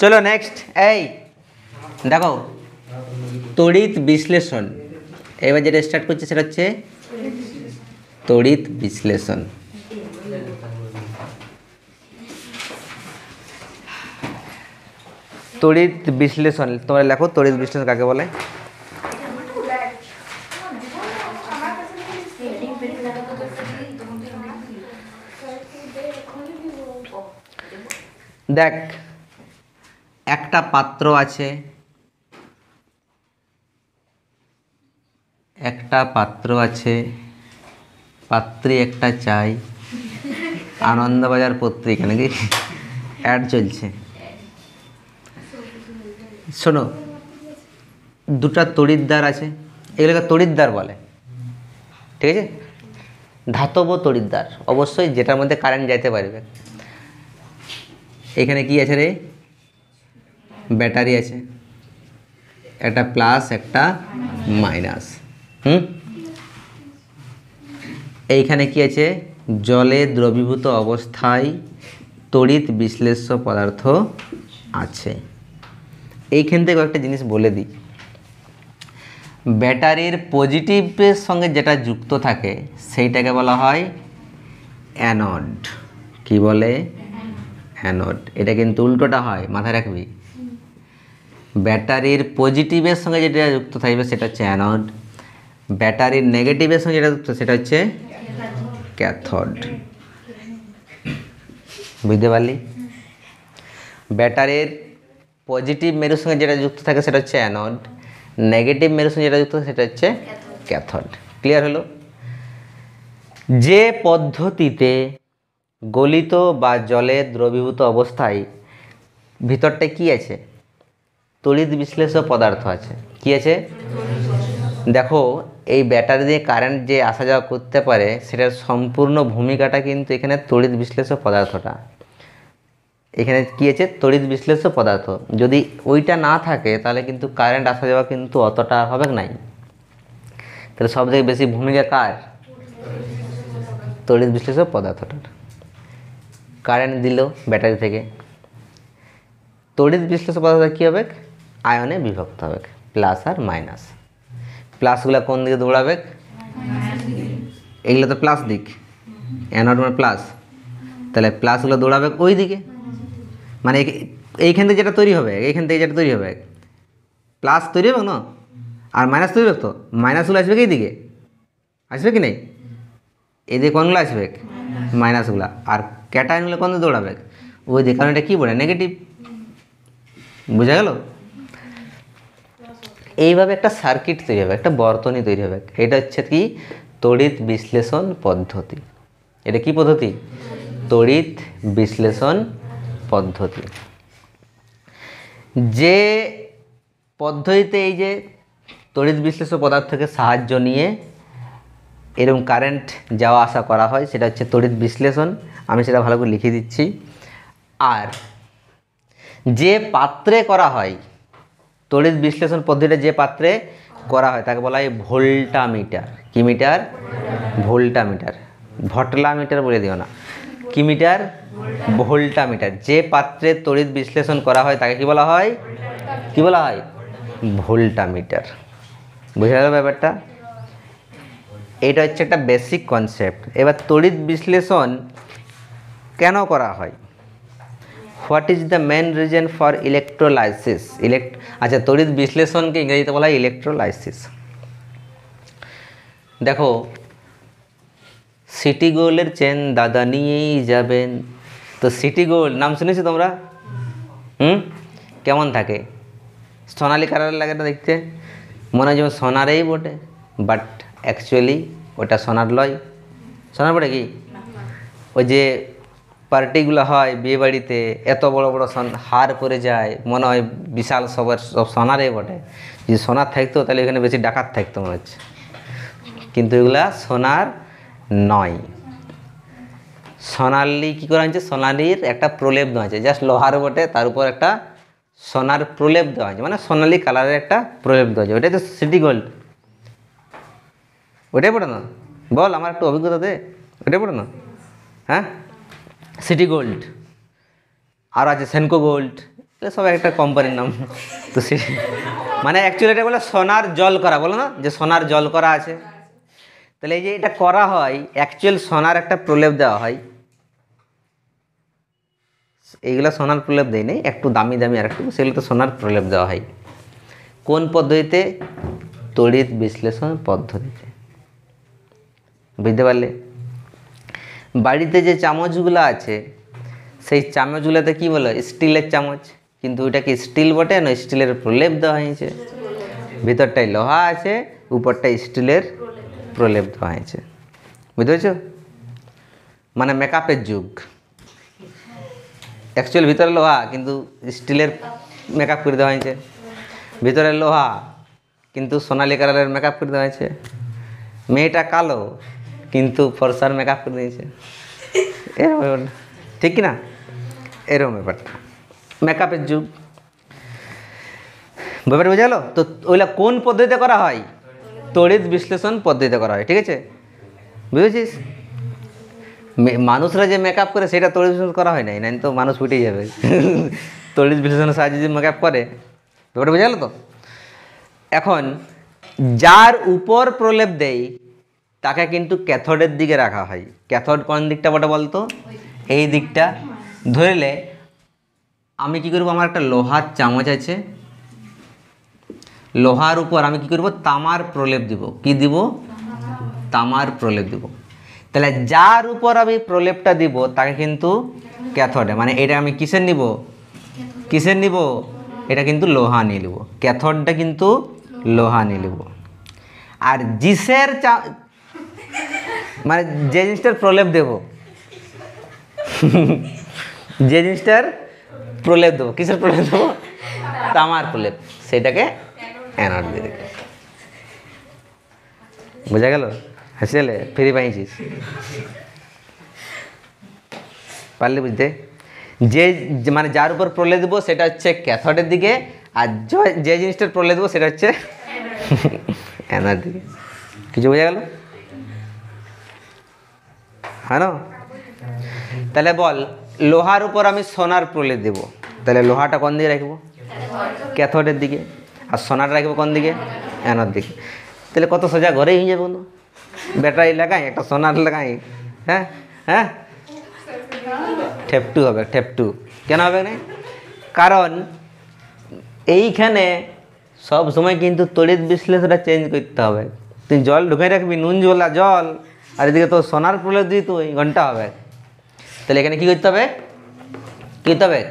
চলো নেক্সট, এই দেখো তড়িৎ বিশ্লেষণ। এবার যেটা স্টার্ট করছে সেটা হচ্ছে তড়িৎ বিশ্লেষণ। তড়িৎ বিশ্লেষণ তোমরা লেখো, তড়িৎ বিশ্লেষণ কাকে বলে? দেখ, একটা পাত্র আছে, পাত্রী একটা চাই, আনন্দবাজার পত্রিকা নাকি অ্যাড চলছে। শোনো, দুটা তড়িৎদ্বার আছে, এগুলোকে তড়িৎদ্বার বলে, ঠিক আছে? ধাতব তড়িৎদ্বার অবশ্যই, যেটার মধ্যে কারেন্ট যাইতে পারবে। এখানে কি আছে রে? ব্যাটারি আছে, একটা প্লাস একটা মাইনাস। এইখানে কি আছে? জলে দ্রবীভূত অবস্থায় তড়িৎ বিশ্লেষ্য পদার্থ আছে। এইখান থেকে একটা জিনিস বলে দিই, ব্যাটারির পজিটিভের সঙ্গে যেটা যুক্ত থাকে সেইটাকে বলা হয় অ্যানোড। কি বলে? অ্যানোড। এটা কিন্তু উল্টোটা হয়, মাথায় রাখবি। ব্যাটারির পজিটিভের সঙ্গে যেটা যুক্ত থাকবে সেটা হচ্ছে অ্যানোড, ব্যাটারির নেগেটিভের সঙ্গে যেটা যুক্ত সেটা হচ্ছে ক্যাথোড। বুঝতে পারলি? ব্যাটারির পজিটিভ মেরুর সঙ্গে যেটা যুক্ত থাকে সেটা হচ্ছে অ্যানোড, নেগেটিভ মেরুর সঙ্গে যেটা যুক্ত থাকে সেটা হচ্ছে ক্যাথোড। ক্লিয়ার হলো? যে পদ্ধতিতে গলিত বা জলে দ্রবীভূত অবস্থায় ভিতরটায় কি আছে? তড়িৎ বিশ্লেষ্য পদার্থ আছে। কি আছে? দেখো, এই ব্যাটারি দিয়ে কারেন্ট যে আসা যাওয়া করতে পারে সেটার সম্পূর্ণ ভূমিকাটা কিন্তু এখানে তড়িৎ বিশ্লেষ্য পদার্থটা। এখানে কি আছে? তড়িৎ বিশ্লেষ্য পদার্থ। যদি ওইটা না থাকে তাহলে কিন্তু কারেন্ট আসা যাওয়া কিন্তু অতটা হবে নাই। তাহলে সব থেকে বেশি ভূমিকা কার? তড়িৎ বিশ্লেষ্য পদার্থটার। কারেন্ট দিল ব্যাটারি থেকে, তড়িৎ বিশ্লেষ্য পদার্থ কী হবে? আয়নে বিভক্ত হবে, প্লাস আর মাইনাস। প্লাসগুলো কোন দিকে দৌড়াবে? এগুলো তো প্লাস দিক, অ্যানোড মানে প্লাস, তাহলে প্লাসগুলো দৌড়াবে ওই দিকে। মানে এইখান থেকে যেটা তৈরি হবে, এইখান থেকে যেটা তৈরি হবে প্লাস তৈরি হবে না, আর মাইনাস তৈরি হবে। তো মাইনাসগুলো আসবে কি দিকে? আসবে কি নেই? এই দিকে কোনগুলো আসবে? মাইনাসগুলো। আর ক্যাটায়নগুলো কোন দিকে দৌড়াবে? ওই দিকে, কারণ এটা কী বলে? নেগেটিভ। বোঝা গেল? এইভাবে একটা সার্কিট তৈরি হবে, একটা বর্তনী তৈরি হবে। এটা হচ্ছে কি? তড়িৎ বিশ্লেষণ পদ্ধতি। এটা কি পদ্ধতি? তড়িৎ বিশ্লেষণ পদ্ধতি। যে পদ্ধতিতে এই যে তড়িৎ বিশ্লেষ্য পদার্থ থেকে সাহায্য নিয়ে এরকম কারেন্ট যাওয়া আসা করা হয় সেটা হচ্ছে তড়িৎ বিশ্লেষণ। আমি সেটা ভালো করে লিখে দিচ্ছি। আর যে পাত্রে করা হয় তড়িৎ বিশ্লেষণ পদ্ধতিটা, যে পাত্রে করা হয় তাকে বলা হয় ভোল্টামিটার। কি মিটার? ভোল্টামিটার। ভটলামিটার বলে দিও না। কি মিটার? ভোল্টামিটার। যে পাত্রে তড়িৎ বিশ্লেষণ করা হয় তাকে কি বলা হয়? কি বলা হয়? ভোল্টামিটার। বুঝা গেল ব্যাপারটা? এটা হচ্ছে একটা বেসিক কনসেপ্ট। এবার তড়িৎ বিশ্লেষণ কেন করা হয়? What is the main reason for electrolysis? আচ্ছা, তড়িৎ বিশ্লেষণকে ইংরেজিতে বলা হয় ইলেকট্রোলাইসিস। দেখো, সিটি গোল্ডের চেন দাদা নিয়েই যাবেন। তো সিটি গোল্ড নাম শুনেছি তোমরা? কেমন থাকে? সোনালি কালারের লাগে না দেখতে, মনে হয় যেমন সোনারেই বটে, বাট অ্যাকচুয়ালি ওটা সোনার লয়। সোনার বটে কি? ওই যে পার্টিগুলো হয় বিয়ে বাড়িতে, এত বড় বড় হার পরে যায়, মনে হয় বিশাল সব সোনারে বটে। যদি সোনার থাকতো তাহলে এখানে বেশি ডাকাত থাকতো মনে হচ্ছে, কিন্তু এগুলা সোনার নয়। সোনালি কী করা হয়েছে? সোনালির একটা প্রলেপ দেওয়া হয়েছে, জাস্ট লোহার বটে, তার উপর একটা সোনার প্রলেপ দেওয়া হয়েছে, মানে সোনালি কালারের একটা প্রলেপ দেওয়া হয়েছে। ওইটাই তো সিটি গোল্ড। ওইটাই পড়ে না? বল, আমার একটু অভিজ্ঞতা দে। ওইটাই পড়ে না? হ্যাঁ, সিটি গোল্ড। আর আছে সেনকো গোল্ড, এগুলো সব একটা কোম্পানির নাম। তো সে মানে অ্যাকচুয়ালি এটা বলে সোনার জল করা, বলো না যে সোনার জল করা আছে। তাহলে এই যে এটা করা হয় অ্যাকচুয়াল সোনার একটা প্রলেপ দেওয়া হয়, এইগুলো সোনার প্রলেপ দেয় নেই, একটু দামি দামি আর একটু, সেগুলো তো সোনার প্রলেপ দেওয়া হয়। কোন পদ্ধতিতে? তড়িৎ বিশ্লেষণ পদ্ধতিতে। বুঝতে পারলে? বাড়িতে যে চামচগুলো আছে সেই চামচগুলোতে কি বলে? স্টিলের চামচ, কিন্তু ওইটা কি স্টিল বটে না, স্টিলের প্রলেপ দেওয়া হয়েছে। ভিতরটায় লোহা আছে, উপরটায় স্টিলের প্রলেপ দেওয়া হয়েছে। বুঝতে পেরেছো? মানে মেকআপের যুগ। অ্যাকচুয়াল ভিতরে লোহা কিন্তু স্টিলের মেকআপ করে দেওয়া হয়েছে, ভিতরে লোহা কিন্তু সোনালি কালারের মেকআপ করে দেওয়া হয়েছে। মেয়েটা কালো কিন্তু ফর্সার মেকআপ করে দিয়েছে, এরকম ঠিক কি না? এরকম ব্যাপারটা, মেকআপের যুগ। ব্যাপারটা বোঝা গেল? তো ওইগুলা কোন পদ্ধতিতে করা হয়? তড়িৎ বিশ্লেষণ পদ্ধতিতে করা হয়। ঠিক আছে, বুঝেছিস? মানুষরা যে মেকআপ করে সেটা তড়িৎ বিশ্লেষণ করা হয় নাই, নাই তো মানুষ ফুটেই যাবে। তড়িৎ বিশ্লেষণের সাহায্যে যদি মেকআপ করে, ব্যাপারটা বোঝা গেল তো? এখন যার উপর প্রলেপ দেয় তাকে কিন্তু ক্যাথোডের দিকে রাখা হয়। ক্যাথোড কোন দিকটা বটে বলতো? এই দিকটা। ধরলে আমি কি করব, আমার একটা লোহার চামচ আছে, লোহার উপর আমি কি করব? তামার প্রলেপ দিব। কি দিব? তামার প্রলেপ দিব। তাহলে যার উপর আমি প্রলেপটা দিব তাকে কিন্তু ক্যাথোডে, মানে এটা আমি কিসের নিব? কিসের নিব? এটা কিন্তু লোহা নিয়ে নেব। ক্যাথোডটা কিন্তু লোহা নিয়ে নেব। আর জিসের মানে যে জিনিসটার প্রলেপ দেব, যে জিনিসটার প্রলেপ দেবো, কিসের প্রলেপ দেবো? তামার প্রলেপ, সেটাকে অ্যানোড দিয়ে দেবে। বোঝা গেল? হাসিলে ফ্রি পাইছিস? পারলে বুঝতে? যে মানে যার উপর প্রলেপ দেবো সেটা হচ্ছে ক্যাথোডের দিকে, আর যে জিনিসটার প্রলেপ দেবো সেটা হচ্ছে অ্যানোড দিকে। কিছু বোঝা গেল? হ্যাঁ না? তাহলে বল, লোহার উপর আমি সোনার প্রলেপ দেব, তাহলে লোহাটা কোন দিকে রাখবো? ক্যাথোডের দিকে। আর সোনাটা রাখবো কোন দিকে? অ্যানোড দিকে। তাহলে কত সোজা, ঘরেই হয়ে যাবে বন্ধু। ব্যাটারি লাগাই, একটা সোনার লাগাই, হ্যাঁ হ্যাঁ, ঠেপটু হবে। ঠেপটু কেন হবে না? কারণ এইখানে সব সময় কিন্তু তড়িৎ বিশ্লেষণটা চেঞ্জ করতে হবে। তুই জল ঢুকে রাখবি, নুন জল জল, আর এদিকে তো সোনার প্রলেপ দিই তুই, ঘন্টা হবে। তাহলে এখানে কী করতে হবে? কী করতে হবে?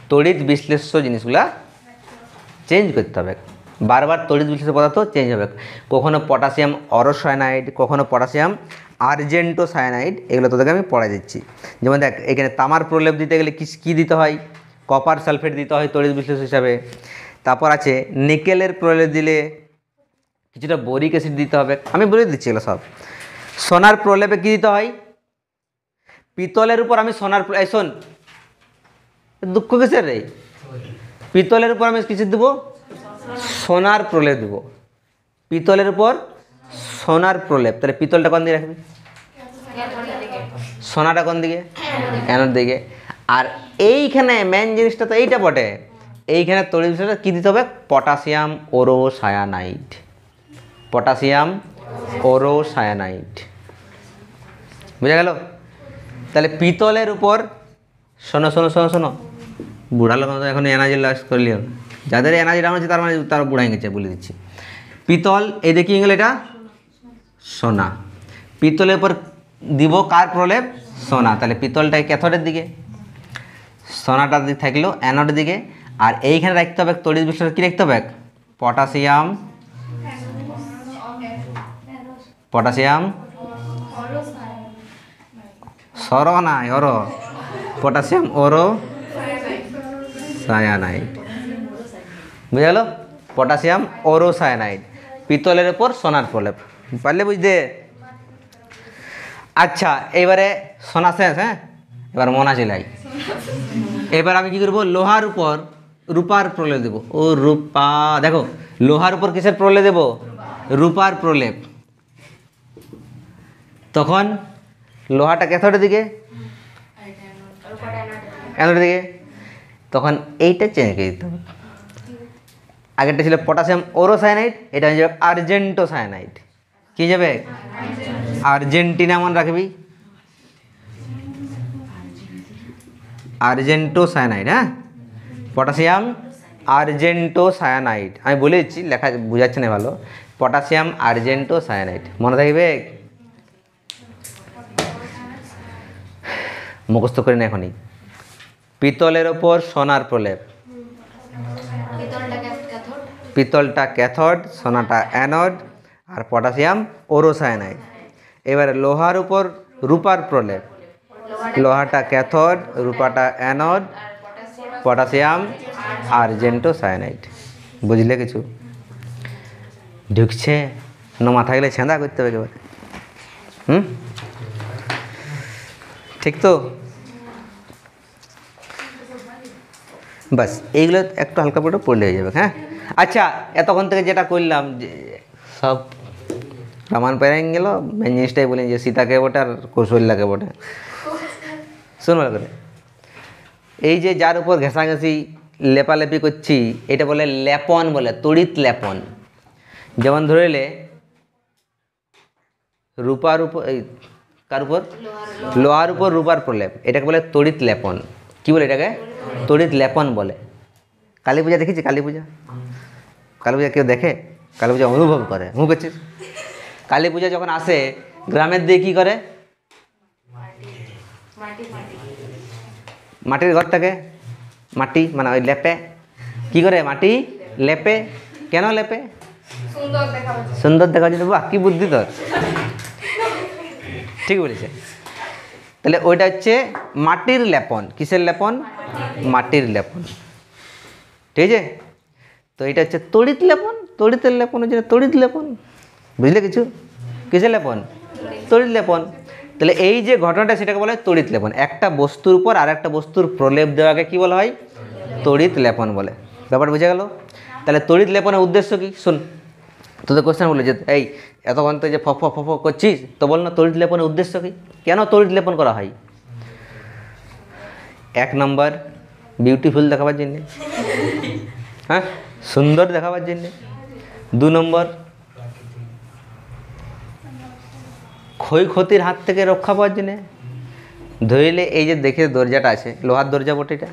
তড়িৎ বিশ্লেষ্য জিনিসগুলা চেঞ্জ করতে হবে। বারবার তড়িৎ বিশ্লেষ্য পদার্থ চেঞ্জ হবে। কখনো পটাশিয়াম অরোসায়ানাইড, কখনো পটাশিয়াম আর্জেন্টো সায়ানাইড, এগুলো তোদেরকে আমি পড়াই দিচ্ছি। যেমন দেখ, এখানে তামার প্রলেপ দিতে গেলে কী দিতে হয়? কপার সালফেট দিতে হয় তড়িৎ বিশ্লেষ্য হিসাবে। তারপর আছে নিকেলের প্রলেপ দিলে কিছুটা বোরিক অ্যাসিড দিতে হবে। আমি বলে দিচ্ছি এগুলো সব। সোনার প্রলেপে কী দিতে হয়? পিতলের উপর আমি সোনার, শোন দুঃখ কিসের রে? পিতলের উপর আমি কিছু দেবো? সোনার প্রলেপ দেবো। পিতলের উপর সোনার প্রলেপ, তাহলে পিতলটা কোন দিকে রাখবি? সোনাটা কোন দিকে? অ্যানোড দিকে। আর এইখানে মেন জিনিসটা তো এইটা বটে, এইখানে তড়িৎ বিশ্লেষণটা কী দিতে হবে? পটাশিয়াম ওরোসায়ানাইড। পটাশিয়াম ওরোসায়ানাইড। বুঝা গেল? তাহলে পিতলের উপর, শোনো শোনো শোনো শোনো, বুড়া লোক এখন এনার্জি লস করলি, যাদের এনার্জি ডাউন হচ্ছে তার মানে তারা বুড়াই গেছে, বলে দিচ্ছি। পিতল, এই দেখি গেল এটা সোনা, পিতলের উপর দিব কার প্রলেপ? সোনা। তাহলে পিতলটাই ক্যাথোডের দিকে, সোনাটার দিকে থাকলো অ্যানোডের দিকে। আর এইখানে রাখতে হবে তড়িৎ বিশ্লেষণ, কী রাখতে হবে? পটাশিয়াম, পটাশিয়াম সর নাই অরো, পটাশিয়াম ওরো সায়ানাইড। বুঝা গেল? পটাশিয়াম ওরো সায়ানাইড, পিতলের উপর সোনার প্রলেপ। পারলে বুঝতে? আচ্ছা, এবারে সোনা শেষ, হ্যাঁ, এবার মনা চিলাই। এবার আমি কী করবো? লোহার উপর রূপার প্রলেপ দেবো। ও রূপা, দেখো লোহার উপর কিসের প্রলেপ দেবো? রূপার প্রলেপ। তখন লোহাটা ক্যাথোডের দিকে, অ্যানোডের দিকে, তখন এইটা চেঞ্জ করে দিতে হবে। আগেরটা ছিল পটাশিয়াম ওরোসায়ানাইড, এটা হয়ে যাবে আর্জেন্টোসায়ানাইড। কি যাবে? আর্জেন্টিনা মনে রাখবি, আর্জেন্টোসায়ানাইড। হ্যাঁ, পটাশিয়াম আর্জেন্টোসায়ানাইড, আমি বলে দিচ্ছি, লেখা বোঝাচ্ছে না ভালো, পটাশিয়াম আর্জেন্টোসায়ানাইড মনে থাকবে, মুখস্থ করে না এখনই। পিতলের ওপর সোনার প্রলেপ, পিতলটা ক্যাথোড, সোনাটা অ্যানোড, আর পটাশিয়াম ওরোসায়ানাইড। এবারে লোহার উপর রূপার প্রলেপ, লোহাটা ক্যাথোড, রূপাটা অ্যানোড, পটাশিয়াম আর্জেন্টোসায়ানাইড। বুঝলে কিছু ঢুকছে না? মাথা গেলে ছেঁদা করতে হবে একেবারে। ঠিক তো? বাস এইগুলো একটু হালকা করে পড়লে হয়ে যাবে। হ্যাঁ, আচ্ছা, এতক্ষণ থেকে যেটা করলাম যে সব রামায়ণ পেরাই গেল, মেন জিনিসটাই বলি যে সীতাকে বটে আর কৌশল্যাকে বটে। শুন ভালো করে, এই যে যার উপর ঘেঁষাঘেঁষি লেপালেপি করছি, এটা বলে লেপন, বলে তড়িৎ লেপন। যেমন ধরে এলে রূপার উপর, এই কার উপর? লোহার উপর রূপার প্রলেপ, এটাকে বলে তড়িৎ লেপন। কি বলে এটাকে? তড়িৎ লেপন বলে। কালী পূজা দেখেছি? কালী পূজা, কালী পূজা কেউ দেখে? কালী পূজা অনুভব করে, করছিস? কালী পূজা যখন আসে গ্রামের দিয়ে কী করে? মাটির ঘর থাকে, মাটি মানে ওই লেপে, কি করে? মাটি লেপে। কেন লেপে? সুন্দর দেখার জন্য। বাহ, কি বুদ্ধি তোর, ঠিক বলেছে। তাহলে ওইটা হচ্ছে মাটির লেপন। কিসের লেপন? মাটির লেপন, ঠিক আছে। তো এটা হচ্ছে তড়িৎ লেপন, তড়িতের লেপন হচ্ছে তড়িৎ লেপন। বুঝলে কিছু? কিসের লেপন? তড়িৎ লেপন। তাহলে এই যে ঘটনাটা, সেটাকে বলা হয় তড়িৎ লেপন। একটা বস্তুর উপর আর একটা বস্তুর প্রলেপ দেওয়াকে কি বলা হয়? তড়িৎ লেপন বলে। ব্যাপার বুঝে গেল? তাহলে তড়িৎ লেপনের উদ্দেশ্য কি? শুন, তোদের কোশ্চেন বলে যে এই এতক্ষণ তো যে ফফ ফফ করছিস, তো বল না তড়িৎ লেপনের উদ্দেশ্য কি? কেন তড়িৎ লেপন করা হয়? 1 নম্বর বিউটিফুল দেখাবার জন্যে, হ্যাঁ, সুন্দর দেখাবার জন্যে। 2 নম্বর ক্ষয়ক্ষতির হাত থেকে রক্ষা পাওয়ার জন্যে। ধরলে এই যে দেখে দরজাটা আছে, লোহার দরজা বটে, এটা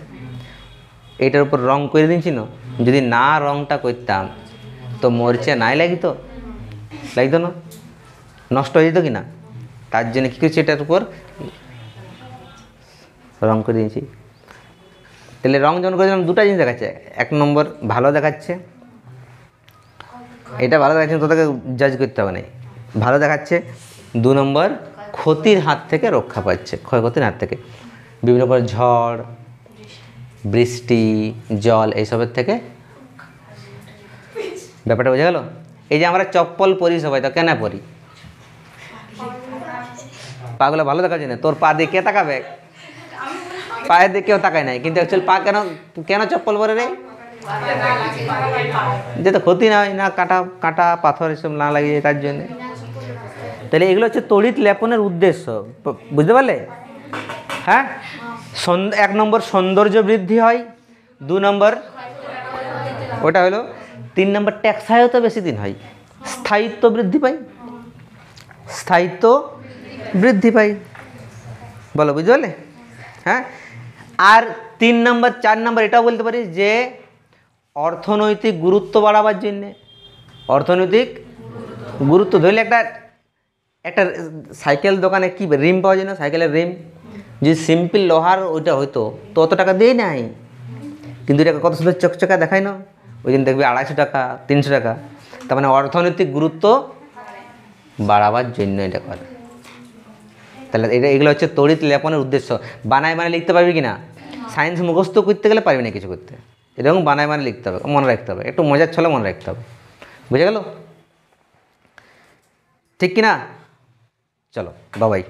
এটার উপর রং করে দিয়েছি না, যদি না রংটা করতাম তো মরচে নাই লাগিত, লাগতো না, নষ্ট হয়ে যেত কি না? তার জন্য কী করছি, এটার উপর রং করে দিয়েছি। তাহলে রং যখন করে দিলাম, 2টা জিনিস দেখাচ্ছে। 1 নম্বর ভালো দেখাচ্ছে, এটা ভালো দেখাচ্ছে, তোদেরকে জাজ করতে হবে না, ভালো দেখাচ্ছে। 2 নম্বর ক্ষতির হাত থেকে রক্ষা পাচ্ছে, ক্ষয়ক্ষতির হাত থেকে, বিভিন্ন প্রকার ঝড়, বৃষ্টি, জল, এইসবের থেকে। ব্যাপারটা বোঝা গেল? এই যে আমরা চপ্পল পরি সবাই, তো কেন পরি? পাগুলো ভালো দেখার জন্য। তোর পা দিয়ে কে তাকাবে? পায়ের দিয়ে কেউ তাকায় নাই, কিন্তু অ্যাকচুয়ালি পা কেন কেন চপ্পল পরে রে? যাতে ক্ষতি না হয়, না কাঁটা কাঁটা পাথর এসব না লাগে তার জন্য। তাহলে এগুলো হচ্ছে তড়িৎ লেপনের উদ্দেশ্য, বুঝতে পারলে? হ্যাঁ, 1 নম্বর সৌন্দর্য বৃদ্ধি হয়, 2 নম্বর ওটা হলো, 3 নম্বর টেকসইও বেশি দিন হয়, স্থায়িত্ব বৃদ্ধি পায়, স্থায়িত্ব বৃদ্ধি পায়। বলো, বুঝতে পারলে? হ্যাঁ, আর 3 নম্বর 4 নম্বর এটাও বলতে পারি যে অর্থনৈতিক গুরুত্ব বাড়াবার জন্যে। অর্থনৈতিক গুরুত্ব ধরলে একটা সাইকেল দোকানে কি রিম পাওয়া যায় না, সাইকেলের রিম, যদি সিম্পল লোহার ওইটা হইতো তো অত টাকা দিয়ে নাই, কিন্তু এটাকে কত সুন্দর চকচকা দেখায় না, ওই জন্য দেখবি 250 টাকা 300 টাকা। তার মানে অর্থনৈতিক গুরুত্ব বাড়াবার জন্য এটা করে। তাহলে এগুলো হচ্ছে তড়িৎ লেপনের উদ্দেশ্য। বানায় বানায় লিখতে পারবি কি না? সায়েন্স মুখস্থ করতে গেলে পারবি না কিছু করতে, এরকম বানায় বানায় লিখতে হবে, মনে রাখতে হবে, একটু মজার ছলে মনে রাখতে হবে। বুঝে গেল? ঠিক কি না? চলো বাবাই।